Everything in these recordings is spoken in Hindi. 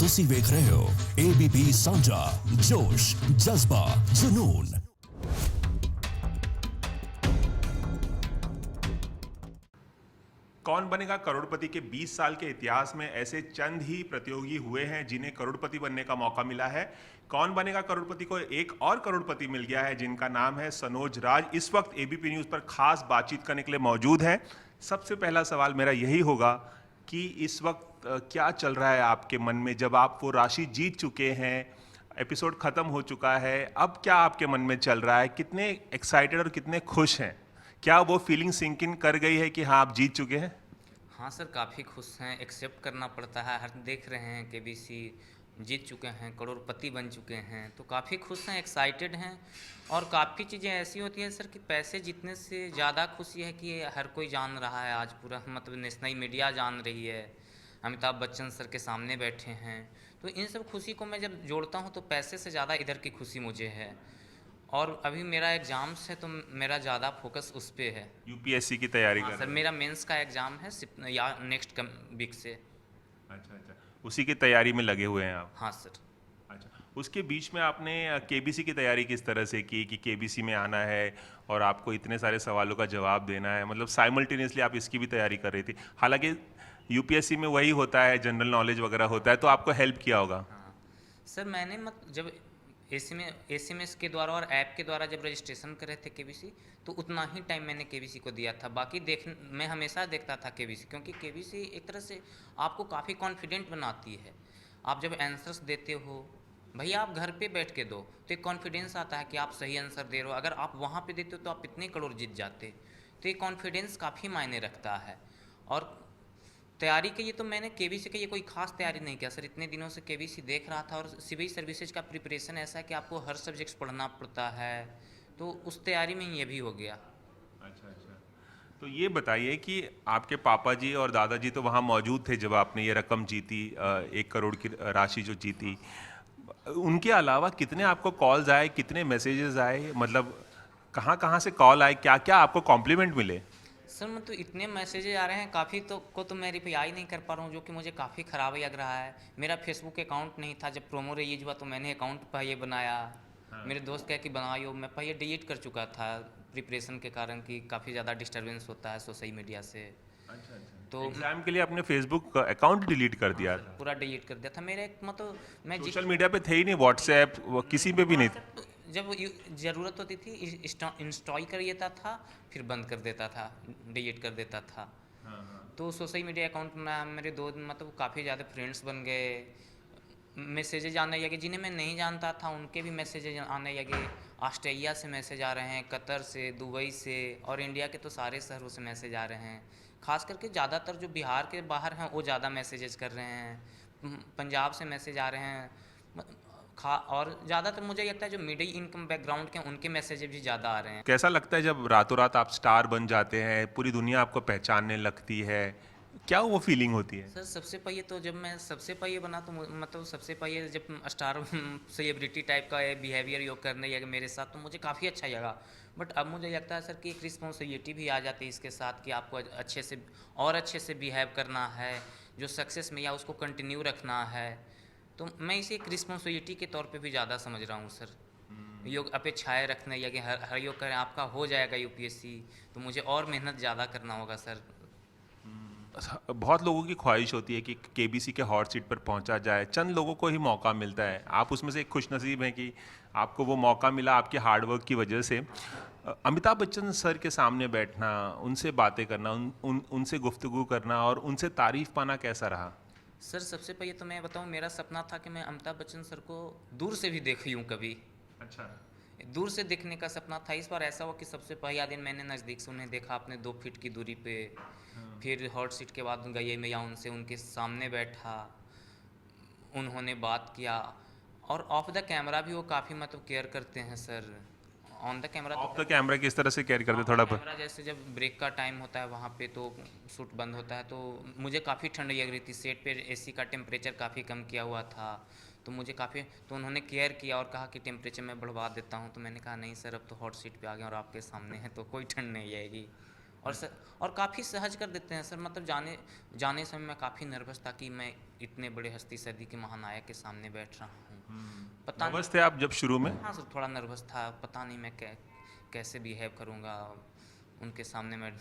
ਤੁਸੀਂ ਵੇਖ ਰਹੇ ਹੋ ABP ਸਾਂਝਾ ਜੋਸ਼ ਜਜ਼ਬਾ ਜਨੂਨ। कौन बनेगा करोड़पति के 20 साल के इतिहास में ऐसे चंद ही प्रतियोगी हुए हैं जिन्हें करोड़पति बनने का मौका मिला है। कौन बनेगा करोड़पति को एक और करोड़पति मिल गया है जिनका नाम है सनोज राज। इस वक्त एबीपी न्यूज़ पर खास बातचीत करने के लिए मौजूद हैं। सबसे पहला सवाल मेरा यही होगा कि इस वक्त क्या चल रहा है आपके मन में जब आप वो राशि जीत चुके हैं, एपिसोड ख़त्म हो चुका है, अब क्या आपके मन में चल रहा है? कितने एक्साइटेड और कितने खुश हैं? क्या वो फीलिंग सिंक इन कर गई है कि हाँ आप जीत चुके हैं? हाँ सर, काफ़ी खुश हैं। एक्सेप्ट करना पड़ता है। हर देख रहे हैं केबीसी जीत चुके हैं, करोड़पति बन चुके हैं, तो काफ़ी खुश हैं, एक्साइटेड हैं। और काफ़ी चीज़ें ऐसी होती हैं सर कि पैसे जीतने से ज़्यादा खुशी है कि हर कोई जान रहा है। आज पूरा मतलब नेशनल मीडिया जान रही है, अमिताभ बच्चन सर के सामने बैठे हैं। तो इन सब खुशी को मैं जब जोड़ता हूँ तो पैसे से ज़्यादा इधर की खुशी मुझे है। और अभी मेरा एग्ज़ाम्स है तो मेरा ज़्यादा फोकस उस पे है। यूपीएससी की तैयारी हाँ कर सर, रहे हैं? मेरा मेंस का एग्ज़ाम है या नेक्स्ट वीक से। अच्छा अच्छा, उसी की तैयारी में लगे हुए हैं आप? हाँ सर। अच्छा, उसके बीच में आपने केबीसी की तैयारी किस तरह से की कि केबीसी में आना है और आपको इतने सारे सवालों का जवाब देना है? मतलब साइमल्टेनियसली आप इसकी भी तैयारी कर रही थी। हालांकि यूपीएससी में वही होता है, जनरल नॉलेज वगैरह होता है, तो आपको हेल्प किया होगा। हाँ सर, मैंने जब एसएमएस के द्वारा और ऐप के द्वारा जब रजिस्ट्रेशन कर रहे थे केबीसी, तो उतना ही टाइम मैंने केबीसी को दिया था। बाकी मैं हमेशा देखता था केबीसी, क्योंकि केबीसी एक तरह से आपको काफ़ी कॉन्फिडेंट बनाती है। आप जब आंसर्स देते हो, भैया आप घर पे बैठ के दो, तो एक कॉन्फिडेंस आता है कि आप सही आंसर दे रहे हो। अगर आप वहाँ पे देते हो तो आप इतने करोड़ जीत जाते। तो ये कॉन्फिडेंस काफ़ी मायने रखता है। और तैयारी के लिए तो मैंने केबीसी के लिए कोई खास तैयारी नहीं किया सर। इतने दिनों से केबीसी देख रहा था। और सिविल सर्विसेज का प्रिपरेशन ऐसा है कि आपको हर सब्जेक्ट्स पढ़ना पड़ता है, तो उस तैयारी में ये भी हो गया। अच्छा अच्छा, तो ये बताइए कि आपके पापा जी और दादाजी तो वहाँ मौजूद थे जब आपने ये रकम जीती, 1 करोड़ की राशि जो जीती। उनके अलावा कितने आपको कॉल्स आए, कितने मैसेजेस आए? मतलब कहाँ कहाँ से कॉल आए, क्या क्या आपको कॉम्प्लीमेंट मिले? सर मतलब इतने मैसेजेस आ रहे हैं, काफ़ी तो मैं रिप्लाई नहीं कर पा रहा हूँ, जो कि मुझे काफ़ी ख़राब लग रहा है। मेरा फेसबुक अकाउंट नहीं था। जब प्रोमो रिलीज हुआ तो मैंने अकाउंट पहले बनाया। हाँ। मेरे दोस्त कह कि बनाओ, मैं पहले डिलीट कर चुका था प्रिपरेशन के कारण, कि काफ़ी ज़्यादा डिस्टर्बेंस होता है सोशल मीडिया से। अच्छा अच्छा, तो एग्जाम के लिए आपने फेसबुक अकाउंट डिलीट कर दिया था? पूरा डिलीट कर दिया था। मेरे मतलब मैं सोशल मीडिया पे थे ही नहीं, व्हाट्सएप किसी पे भी नहीं थे? जब ज़रूरत होती थी इंस्टॉल कर लेता था, फिर बंद कर देता था, डिलीट कर देता था। हाँ हाँ। तो सोशल मीडिया अकाउंट में मेरे दो मतलब काफ़ी ज़्यादा फ्रेंड्स बन गए। मैसेजेज आने लगे, जिन्हें मैं नहीं जानता था उनके भी मैसेजेज आने लगे। ऑस्ट्रेलिया से मैसेज आ रहे हैं, कतर से, दुबई से, और इंडिया के तो सारे शहरों से मैसेज आ रहे हैं। खास करके ज़्यादातर जो बिहार के बाहर हैं वो ज़्यादा मैसेजेस कर रहे हैं। पंजाब से मैसेज आ रहे हैं। और ज़्यादातर मुझे लगता है जो मिडिल इनकम बैकग्राउंड के उनके मैसेजेस भी ज़्यादा आ रहे हैं। कैसा लगता है जब रातों रात आप स्टार बन जाते हैं, पूरी दुनिया आपको पहचानने लगती है? क्या वो फीलिंग होती है? सर सबसे पहले तो जब मैं सबसे पहले बना तो मतलब सबसे पहले जब स्टार सेलिब्रिटी टाइप का बिहेवियर योग करने लगे मेरे साथ, तो मुझे काफ़ी अच्छा लगा। बट अब मुझे लगता है सर कि एक रिस्पॉन्सिबिलिटी भी आ जाती है इसके साथ, कि आपको अच्छे से बिहेव करना है। जो सक्सेस में या उसको कंटिन्यू रखना है। तो मैं इसे एक रिस्पॉन्सिबिलिटी के तौर पे भी ज़्यादा समझ रहा हूँ सर। योग अपेक्षाएँ रखने या कि हर योग करें आपका हो जाएगा यूपीएससी, तो मुझे और मेहनत ज़्यादा करना होगा सर। बहुत लोगों की ख्वाहिश होती है कि केबीसी के हॉट सीट पर पहुंचा जाए, चंद लोगों को ही मौका मिलता है। आप उसमें से एक खुशनसीब हैं कि आपको वो मौका मिला आपके हार्डवर्क की वजह से। अमिताभ बच्चन सर के सामने बैठना, उनसे बातें करना, उनसे गुफ्तगू करना और उनसे तारीफ पाना कैसा रहा? सर सबसे पहले तो मैं बताऊं, मेरा सपना था कि मैं अमिताभ बच्चन सर को दूर से भी देख यूँ कभी। अच्छा। दूर से देखने का सपना था। इस बार ऐसा हुआ कि सबसे पहला दिन मैंने नज़दीक से उन्हें देखा, अपने 2 फीट की दूरी पे। फिर हॉट सीट के बाद गए मैं या उनसे उनके सामने बैठा, उन्होंने बात किया। और ऑफ द कैमरा भी वो काफ़ी मतलब केयर करते हैं sir. On the camera off the camera किस तरह से केयर करते, थोड़ा कैमरा जैसे जब ब्रेक का टाइम होता है वहाँ पे, तो शूट बंद होता है, तो मुझे काफ़ी ठंड लग रही थी। सेट पे एसी का टेम्परेचर काफ़ी कम किया हुआ था, तो मुझे काफ़ी, तो उन्होंने केयर किया और कहा कि टेम्परेचर मैं बढ़वा देता हूँ। तो मैंने कहा नहीं सर, अब तो हॉट सीट पे आ गए और आपके सामने है तो कोई ठंड नहीं आएगी। और काफ़ी सहज कर देते हैं सर। मतलब जाने जाने समय मैं काफ़ी नर्वस था कि मैं इतने बड़े हस्ती सदी के महानायक के सामने बैठ रहा हूँ। पता नहीं। नर्वस थे आप जब शुरू में? हाँ सर, थोड़ा नर्वस था, पता नहीं मैं कैसे बिहेव करूँगा उनके सामने मैं।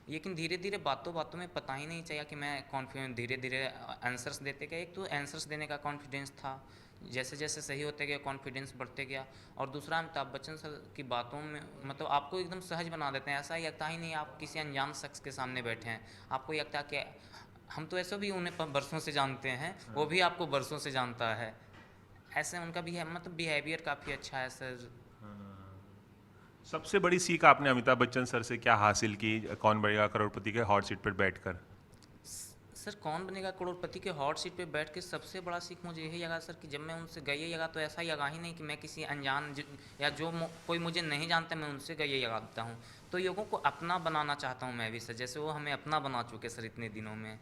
लेकिन धीरे धीरे बातों बातों में पता ही नहीं चला कि मैं कॉन्फिडेंस धीरे धीरे आंसर्स देते गया। एक तो आंसर्स देने का कॉन्फिडेंस था, जैसे जैसे सही होते गया कॉन्फिडेंस बढ़ते गया। और दूसरा अमिताभ बच्चन सर की बातों में मतलब आपको एकदम सहज बना देते हैं। ऐसा ही लगता ही नहीं आप किसी अनजान शख्स के सामने बैठे हैं। आपको ये लगता है कि हम तो ऐसे भी उन्हें बरसों से जानते हैं, वो भी आपको बरसों से जानता है। ऐसे उनका भी है, मतलब बिहेवियर काफ़ी अच्छा है सर। सबसे बड़ी सीख आपने अमिताभ बच्चन सर से क्या हासिल की कौन बनेगा करोड़पति के हॉट सीट पर बैठकर? सर कौन बनेगा करोड़पति के हॉट सीट पे बैठ के सबसे बड़ा सीख मुझे यही लगा सर कि जब मैं उनसे गई लगा तो ऐसा ही लगा ही नहीं कि मैं किसी अनजान या कोई मुझे नहीं जानता मैं उनसे गई लगाता हूँ। तो लोगों को अपना बनाना चाहता हूँ मैं भी सर, जैसे वो हमें अपना बना चुके सर इतने दिनों में।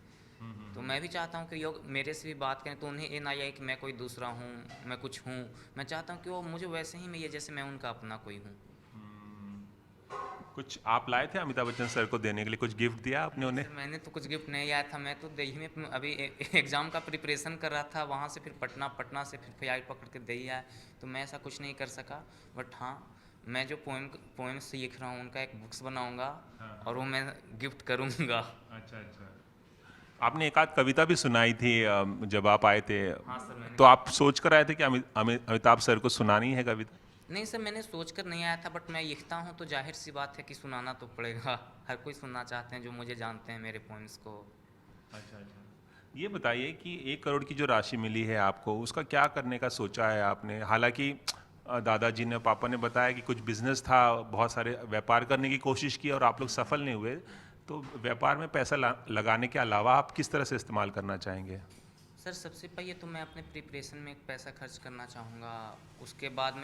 तो मैं भी चाहता हूँ कि लोग मेरे से भी बात करें तो उन्हें ये ना आए कि मैं कोई दूसरा हूँ, मैं कुछ हूँ। मैं चाहता हूँ कि वो मुझे वैसे ही मिले जैसे मैं उनका अपना कोई हूँ। कुछ आप लाए थे अमिताभ बच्चन सर को देने के लिए, कुछ गिफ्ट दिया आपने उन्हें? सर मैंने तो कुछ गिफ्ट नहीं आया था। मैं तो दिल्ली में अभी एग्ज़ाम का प्रिपरेशन कर रहा था, वहाँ से फिर पटना से फिर फ्लाइट पकड़ के दिल्ली आया, तो मैं ऐसा कुछ नहीं कर सका। बट हाँ, मैं जो पोएम सीख रहा हूँ उनका एक बुक्स बनाऊँगा और वो मैं गिफ्ट करूँगा। अच्छा अच्छा। आपने एक आध कविता भी सुनाई थी जब आप आए थे। हाँ सर मैंने। तो आप सोच कर आए थे कि अमिताभ सर को सुनानी है कविता? नहीं सर, मैंने सोच कर नहीं आया था, बट मैं लिखता हूँ तो जाहिर सी बात है कि सुनाना तो पड़ेगा। हर कोई सुनना चाहते हैं जो मुझे जानते हैं मेरे पोएम्स को। अच्छा अच्छा। ये बताइए कि 1 करोड़ की जो राशि मिली है आपको, उसका क्या करने का सोचा है आपने? हालांकि दादाजी ने, पापा ने बताया कि कुछ बिजनेस था, बहुत सारे व्यापार करने की कोशिश की और आप लोग सफल नहीं हुए। तो व्यापार में पैसा लगाने के अलावा आप किस तरह से इस्तेमाल करना चाहेंगे? सर सबसे पहले तो मैं अपने प्रिपरेशन में एक पैसा खर्च करना चाहूँगा। उसके बाद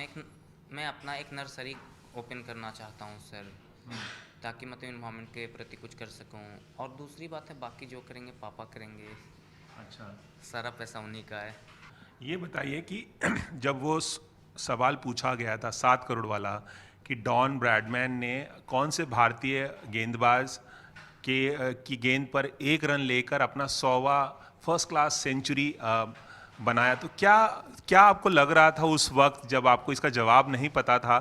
मैं अपना एक नर्सरी ओपन करना चाहता हूँ सर, ताकि मतलब इन्वायरमेंट के प्रति कुछ कर सकूँ। और दूसरी बात है, बाकी जो करेंगे पापा करेंगे। अच्छा। सारा पैसा उन्हीं का है। ये बताइए कि जब वो सवाल पूछा गया था 7 करोड़ वाला कि डॉन ब्रैडमैन ने कौन से भारतीय गेंदबाज की गेंद पर 1 रन लेकर अपना 100वां फर्स्ट क्लास सेंचुरी बनाया, तो क्या आपको लग रहा था उस वक्त जब आपको इसका जवाब नहीं पता था?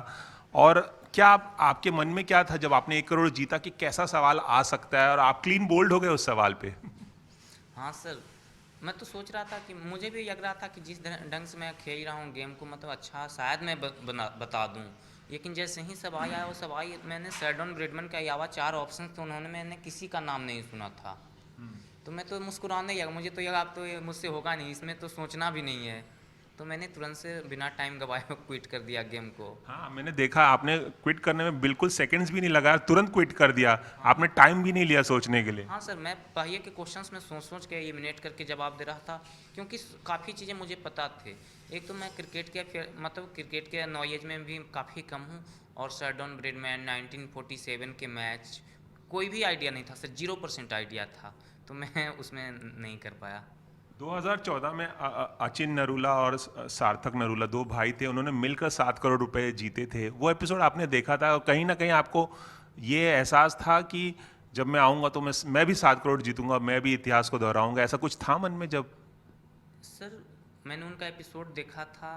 और क्या आपके मन में क्या था जब आपने 1 करोड़ जीता कि कैसा सवाल आ सकता है, और आप क्लीन बोल्ड हो गए उस सवाल पे? हाँ सर, मैं तो सोच रहा था कि मुझे भी लग रहा था कि जिस ढंग से मैं खेल रहा हूँ गेम को, मतलब अच्छा शायद मैं बता दूँ। लेकिन जैसे ही सवाल आया वो सवाल मैंने सैडॉन ब्रेडमैन के अलावा 4 ऑप्शन थे, उन्होंने मैंने किसी का नाम नहीं सुना था। तो मैं तो मुस्कुराने लगा, मुझे तो लगा अब तो ये मुझसे होगा नहीं, इसमें तो सोचना भी नहीं है। तो मैंने तुरंत से बिना टाइम गवाए क्विट कर दिया गेम को। हाँ, मैंने देखा आपने क्विट करने में बिल्कुल सेकंड्स भी नहीं लगा, तुरंत क्विट कर दिया। आपने टाइम भी नहीं लिया सोचने के लिए। हाँ सर, मैं पहले के क्वेश्चंस में सोच के एलिमिनेट करके जवाब दे रहा था, क्योंकि काफ़ी चीज़ें मुझे पता थे। एक तो मैं क्रिकेट के नॉलेज में भी काफ़ी कम हूँ, और सैडॉन ब्रेडमैन 1947 के मैच कोई भी आइडिया नहीं था सर, 0% आइडिया था। तो मैं उसमें नहीं कर पाया। 2014 में अचिन नरूला और सार्थक नरूला 2 भाई थे, उन्होंने मिलकर 7 करोड़ रुपए जीते थे। वो एपिसोड आपने देखा था, और कहीं ना कहीं आपको ये एहसास था कि जब मैं आऊँगा तो मैं भी 7 करोड़ जीतूंगा, मैं भी इतिहास को दोहराऊंगा, ऐसा कुछ था मन में जब? सर मैंने उनका एपिसोड देखा था,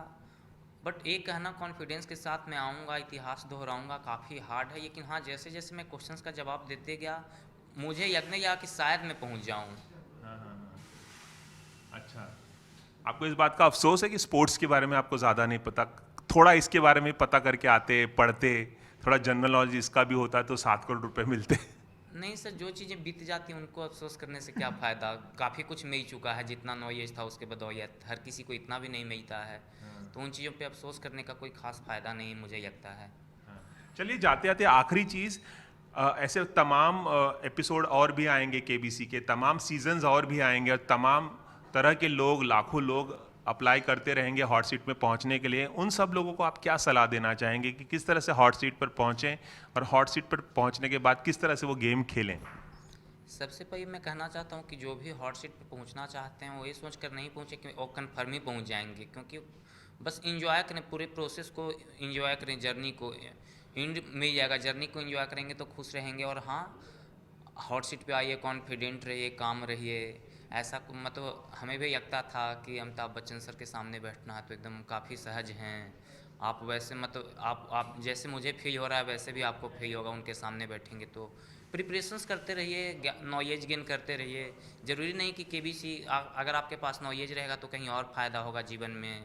बट एक कहना कॉन्फिडेंस के साथ मैं आऊँगा इतिहास दोहराऊँगा काफ़ी हार्ड है। लेकिन हाँ, जैसे जैसे मैं क्वेश्चंस का जवाब देते गया मुझे लगने लगा कि शायद मैं पहुँच जाऊँ। अच्छा, आपको इस बात का अफसोस है कि स्पोर्ट्स के बारे में आपको ज़्यादा नहीं पता? थोड़ा इसके बारे में पता करके आते, पढ़ते, थोड़ा जनरल नॉलेज इसका भी होता तो 7 करोड़ रुपए मिलते। नहीं सर, जो चीज़ें बीत जाती हैं उनको अफसोस करने से क्या फ़ायदा। काफ़ी कुछ मिल चुका है, जितना नॉलेज था उसके बदौलत हर किसी को इतना भी नहीं मिलता है। तो उन चीज़ों पे अफसोस करने का कोई खास फ़ायदा नहीं मुझे लगता है। चलिए, जाते जाते आखिरी चीज़, ऐसे तमाम एपिसोड और भी आएंगे केबीसी के, तमाम सीजन्स और भी आएंगे, और तमाम तरह के लोग, लाखों लोग अप्लाई करते रहेंगे हॉट सीट में पहुंचने के लिए। उन सब लोगों को आप क्या सलाह देना चाहेंगे कि किस तरह से हॉट सीट पर पहुंचें, और हॉट सीट पर पहुंचने के बाद किस तरह से वो गेम खेलें? सबसे पहले मैं कहना चाहता हूँ कि जो भी हॉट सीट पे पहुँचना चाहते हैं वो ये सोच कर नहीं पहुँचे कि वो कन्फर्म ही पहुँच जाएंगे, क्योंकि बस इंजॉय करें, पूरे प्रोसेस को इंजॉय करें, जर्नी को। एंड मिल जाएगा, जर्नी को इंजॉय करेंगे तो खुश रहेंगे। और हाँ, हॉट सीट पे आइए, कॉन्फिडेंट रहिए, काम रहिए। ऐसा मतलब हमें भी लगता था कि अमिताभ बच्चन सर के सामने बैठना है तो एकदम काफ़ी सहज हैं आप, वैसे मतलब आप जैसे मुझे फील हो रहा है वैसे भी आपको फील होगा उनके सामने बैठेंगे तो। प्रिपरेशंस करते रहिए, नॉलेज गेन करते रहिए। ज़रूरी नहीं कि केबीसी अगर आपके पास नॉलेज रहेगा तो कहीं और फ़ायदा होगा जीवन में,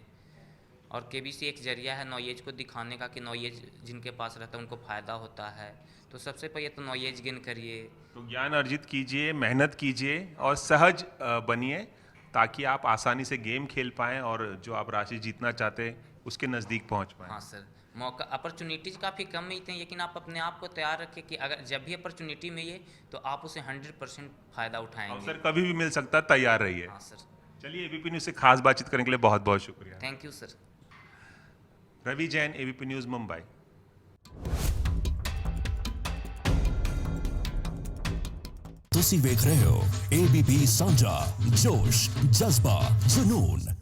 और केबीसी एक जरिया है नॉलेज को दिखाने का कि नॉलेज जिनके पास रहता है उनको फ़ायदा होता है। तो सबसे पहले तो नॉलेज गेन करिए। तो ज्ञान अर्जित कीजिए, मेहनत कीजिए और सहज बनिए, ताकि आप आसानी से गेम खेल पाएँ और जो आप राशि जीतना चाहते हैं उसके नज़दीक पहुंच पाएँ। हाँ सर, मौका अपॉर्चुनिटीज़ काफ़ी कम मिलते हैं, लेकिन आप अपने आप को तैयार रखें कि अगर जब भी अपॉर्चुनिटी मिले तो आप उसे 100% फ़ायदा उठाएंगे। अवसर कभी भी मिल सकता है, तैयार रहिए। हाँ सर। चलिए, एबीपी न्यूज़ से खास बातचीत करने के लिए बहुत बहुत शुक्रिया। Thank you sir. Ravi Jain, ABP news, Mumbai. ਤੁਸੀਂ ਵੇਖ ਰਹੇ ਹੋ ABP ਸਾਂਝਾ, ਜੋਸ਼, ਜਜ਼ਬਾ, ਜਨੂਨ।